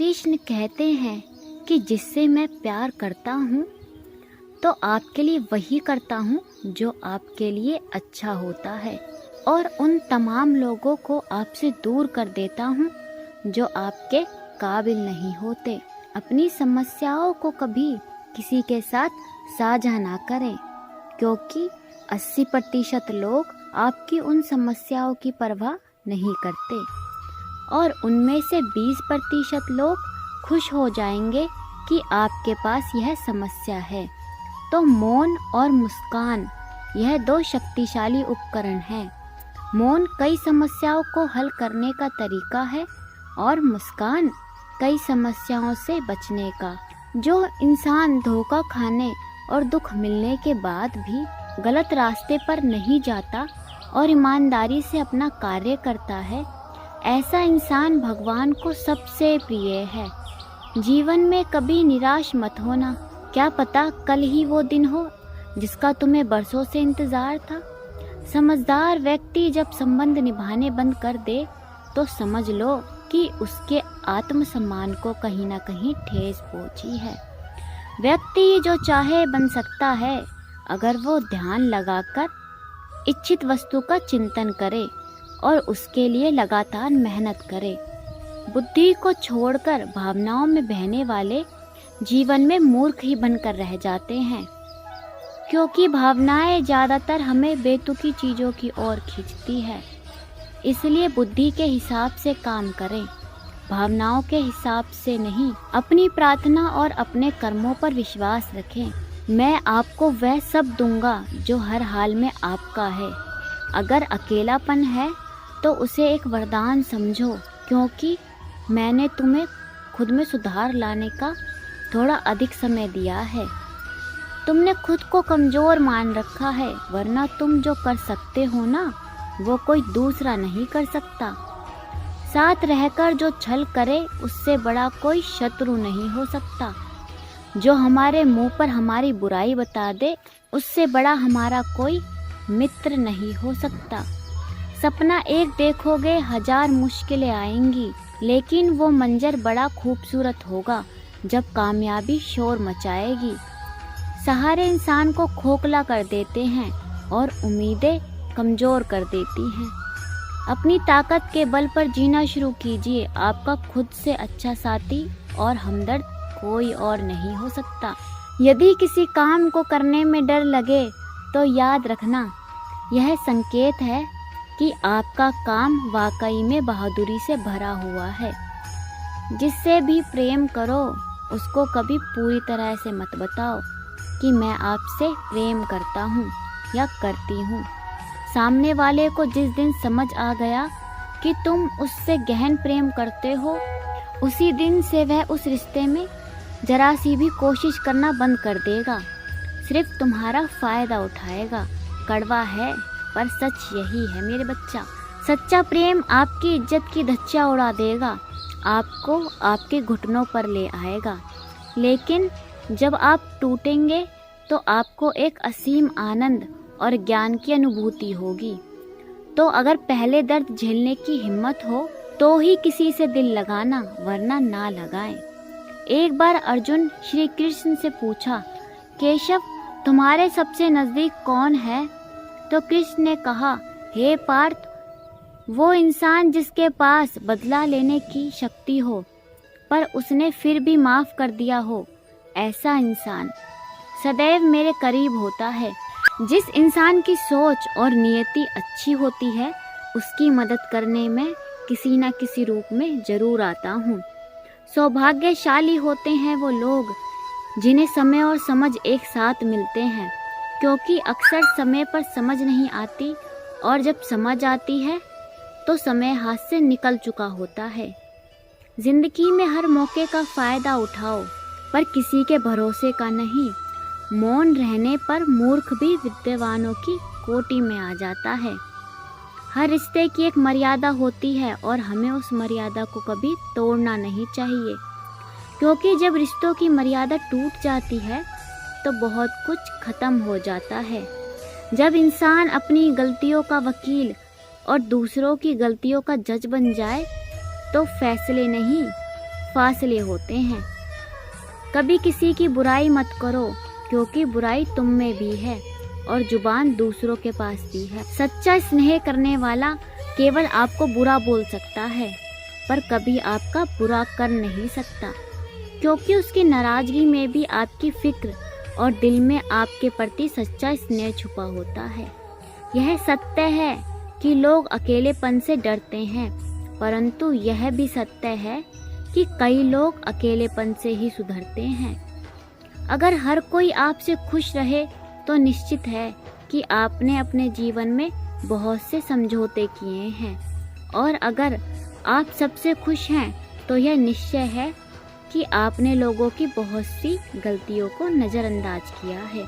कृष्ण कहते हैं कि जिससे मैं प्यार करता हूँ तो आपके लिए वही करता हूँ जो आपके लिए अच्छा होता है, और उन तमाम लोगों को आपसे दूर कर देता हूँ जो आपके काबिल नहीं होते। अपनी समस्याओं को कभी किसी के साथ साझा ना करें, क्योंकि 80% लोग आपकी उन समस्याओं की परवाह नहीं करते और उनमें से 20% लोग खुश हो जाएंगे कि आपके पास यह समस्या है। तो मौन और मुस्कान यह 2 शक्तिशाली उपकरण हैं। मौन कई समस्याओं को हल करने का तरीका है और मुस्कान कई समस्याओं से बचने का। जो इंसान धोखा खाने और दुख मिलने के बाद भी गलत रास्ते पर नहीं जाता और ईमानदारी से अपना कार्य करता है, ऐसा इंसान भगवान को सबसे प्रिय है। जीवन में कभी निराश मत होना, क्या पता कल ही वो दिन हो जिसका तुम्हें बरसों से इंतजार था। समझदार व्यक्ति जब संबंध निभाने बंद कर दे तो समझ लो कि उसके आत्मसम्मान को कहीं ना कहीं ठेस पहुंची है। व्यक्ति जो चाहे बन सकता है अगर वो ध्यान लगाकर इच्छित वस्तु का चिंतन करे और उसके लिए लगातार मेहनत करे। बुद्धि को छोड़कर भावनाओं में बहने वाले जीवन में मूर्ख ही बनकर रह जाते हैं, क्योंकि भावनाएं ज़्यादातर हमें बेतुकी चीज़ों की ओर खींचती है। इसलिए बुद्धि के हिसाब से काम करें, भावनाओं के हिसाब से नहीं। अपनी प्रार्थना और अपने कर्मों पर विश्वास रखें। मैं आपको वह सब दूंगा जो हर हाल में आपका है। अगर अकेलापन है तो उसे एक वरदान समझो, क्योंकि मैंने तुम्हें खुद में सुधार लाने का थोड़ा अधिक समय दिया है। तुमने खुद को कमज़ोर मान रखा है, वरना तुम जो कर सकते हो ना वो कोई दूसरा नहीं कर सकता। साथ रहकर जो छल करे उससे बड़ा कोई शत्रु नहीं हो सकता। जो हमारे मुंह पर हमारी बुराई बता दे उससे बड़ा हमारा कोई मित्र नहीं हो सकता। सपना एक देखोगे 1000 मुश्किलें आएंगी, लेकिन वो मंजर बड़ा खूबसूरत होगा जब कामयाबी शोर मचाएगी। सहारे इंसान को खोखला कर देते हैं और उम्मीदें कमज़ोर कर देती हैं। अपनी ताकत के बल पर जीना शुरू कीजिए। आपका खुद से अच्छा साथी और हमदर्द कोई और नहीं हो सकता। यदि किसी काम को करने में डर लगे तो याद रखना, यह संकेत है कि आपका काम वाकई में बहादुरी से भरा हुआ है। जिससे भी प्रेम करो उसको कभी पूरी तरह से मत बताओ कि मैं आपसे प्रेम करता हूँ या करती हूँ। सामने वाले को जिस दिन समझ आ गया कि तुम उससे गहन प्रेम करते हो, उसी दिन से वह उस रिश्ते में जरा सी भी कोशिश करना बंद कर देगा। सिर्फ तुम्हारा फ़ायदा उठाएगा। कड़वा है पर सच यही है मेरे बच्चा। सच्चा प्रेम आपकी इज्जत की धज्जियां उड़ा देगा, आपको आपके घुटनों पर ले आएगा। लेकिन जब आप टूटेंगे तो आपको एक असीम आनंद और ज्ञान की अनुभूति होगी। तो अगर पहले दर्द झेलने की हिम्मत हो तो ही किसी से दिल लगाना, वरना ना लगाएं। एक बार अर्जुन श्री कृष्ण से पूछा, केशव तुम्हारे सबसे नज़दीक कौन है? तो कृष्ण ने कहा, हे पार्थ, वो इंसान जिसके पास बदला लेने की शक्ति हो पर उसने फिर भी माफ़ कर दिया हो, ऐसा इंसान सदैव मेरे करीब होता है। जिस इंसान की सोच और नियति अच्छी होती है उसकी मदद करने में किसी न किसी रूप में ज़रूर आता हूँ। सौभाग्यशाली होते हैं वो लोग जिन्हें समय और समझ एक साथ मिलते हैं, क्योंकि अक्सर समय पर समझ नहीं आती और जब समझ आती है तो समय हाथ से निकल चुका होता है। जिंदगी में हर मौके का फ़ायदा उठाओ, पर किसी के भरोसे का नहीं। मौन रहने पर मूर्ख भी विद्वानों की कोटि में आ जाता है। हर रिश्ते की एक मर्यादा होती है और हमें उस मर्यादा को कभी तोड़ना नहीं चाहिए, क्योंकि जब रिश्तों की मर्यादा टूट जाती है तो बहुत कुछ खत्म हो जाता है। जब इंसान अपनी गलतियों का वकील और दूसरों की गलतियों का जज बन जाए तो फैसले नहीं, फासले होते हैं। कभी किसी की बुराई मत करो, क्योंकि बुराई तुम में भी है और जुबान दूसरों के पास भी है। सच्चा स्नेह करने वाला केवल आपको बुरा बोल सकता है, पर कभी आपका बुरा कर नहीं सकता, क्योंकि उसकी नाराजगी में भी आपकी फिक्र और दिल में आपके प्रति सच्चा स्नेह छुपा होता है। यह सत्य है कि लोग अकेलेपन से डरते हैं, परंतु यह भी सत्य है कि कई लोग अकेलेपन से ही सुधरते हैं। अगर हर कोई आपसे खुश रहे तो निश्चित है कि आपने अपने जीवन में बहुत से समझौते किए हैं, और अगर आप सबसे खुश हैं तो यह निश्चय है कि आपने लोगों की बहुत सी गलतियों को नज़रअंदाज किया है।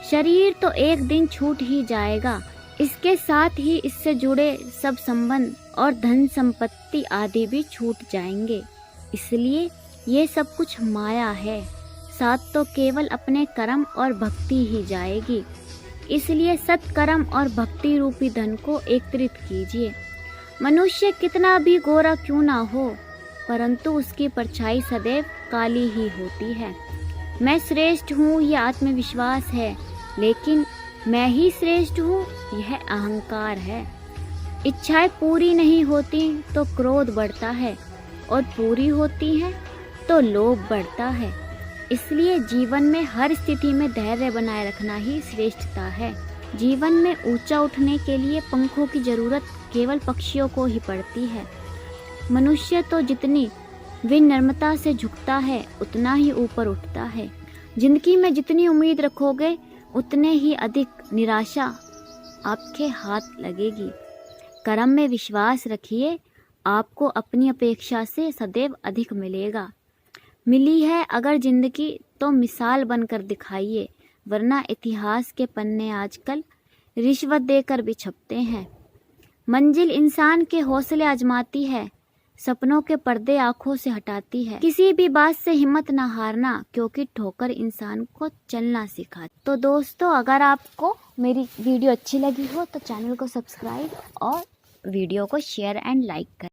शरीर तो एक दिन छूट ही जाएगा, इसके साथ ही इससे जुड़े सब संबंध और धन संपत्ति आदि भी छूट जाएंगे। इसलिए ये सब कुछ माया है, साथ तो केवल अपने कर्म और भक्ति ही जाएगी। इसलिए सत्कर्म और भक्ति रूपी धन को एकत्रित कीजिए। मनुष्य कितना भी गोरा क्यों ना हो, परंतु उसकी परछाई सदैव काली ही होती है। मैं श्रेष्ठ हूँ यह आत्मविश्वास है, लेकिन मैं ही श्रेष्ठ हूँ यह अहंकार है। इच्छाएं पूरी नहीं होती तो क्रोध बढ़ता है, और पूरी होती हैं तो लोभ बढ़ता है। इसलिए जीवन में हर स्थिति में धैर्य बनाए रखना ही श्रेष्ठता है। जीवन में ऊंचा उठने के लिए पंखों की जरूरत केवल पक्षियों को ही पड़ती है। मनुष्य तो जितनी विनम्रता से झुकता है उतना ही ऊपर उठता है। जिंदगी में जितनी उम्मीद रखोगे उतने ही अधिक निराशा आपके हाथ लगेगी। कर्म में विश्वास रखिए, आपको अपनी अपेक्षा से सदैव अधिक मिलेगा। मिली है अगर जिंदगी तो मिसाल बनकर दिखाइए, वरना इतिहास के पन्ने आजकल रिश्वत देकर भी छपते हैं। मंजिल इंसान के हौसले आजमाती है, सपनों के पर्दे आंखों से हटाती है। किसी भी बात से हिम्मत ना हारना, क्योंकि ठोकर इंसान को चलना सिखाती। तो दोस्तों, अगर आपको मेरी वीडियो अच्छी लगी हो तो चैनल को सब्सक्राइब और वीडियो को शेयर एंड लाइक करें।